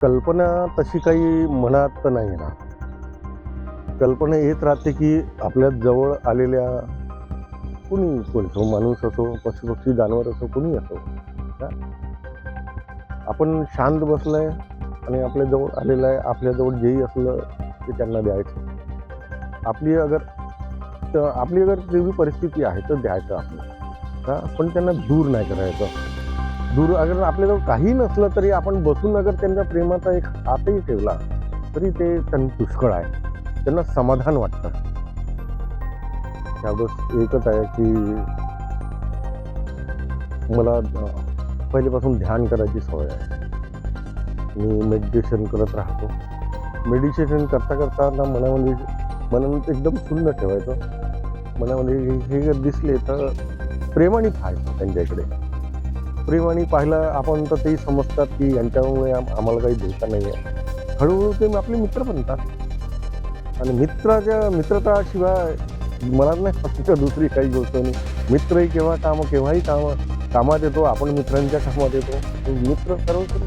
कल्पना तशी काही मनात तर नाही येणार. कल्पना येत राहते की आपल्या जवळ आलेल्या कोणी असो, माणूस असो, पशुपक्षी, जानवर असो, कोणी असो. हां. आपण शांत बसलाय आणि आपल्या जवळ आलेलं आहे, आपल्याजवळ जेही असलं ते त्यांना द्यायचं. आपली अगर तेवढी परिस्थिती आहे तर द्यायचं आपलं. हां, पण त्यांना दूर नाही करायचं. दूर अगर आपल्याजवळ काही नसलं तरी आपण बसून अगर त्यांच्या प्रेमाचा एक हातही ठेवला तरी ते त्यांना पुष्कळ आहे. त्यांना समाधान वाटतं. त्यावेळेस एकच आहे की मला पहिल्यापासून ध्यान करायची सवय आहे. मी मेडिटेशन करत राहतो. मेडिटेशन करता करता ना मनामध्ये एकदम शून्य ठेवायचं. मनामध्ये हे जर दिसले तर प्रेमाने पाहायचं त्यांच्याकडे. प्रेमाने पाहिलं आपण तर तेही समजतात की यांच्यामुळे आम्हाला काही धोका नाही आहे. हळूहळू ते आपले मित्र बनतात. आणि मित्रताशिवाय मला नाही वाटतं दुसरी काही गोष्ट नाही. मित्रही केव्हाही कामात येतो. आपण मित्रांच्या कामात येतो. मित्र सर्व करू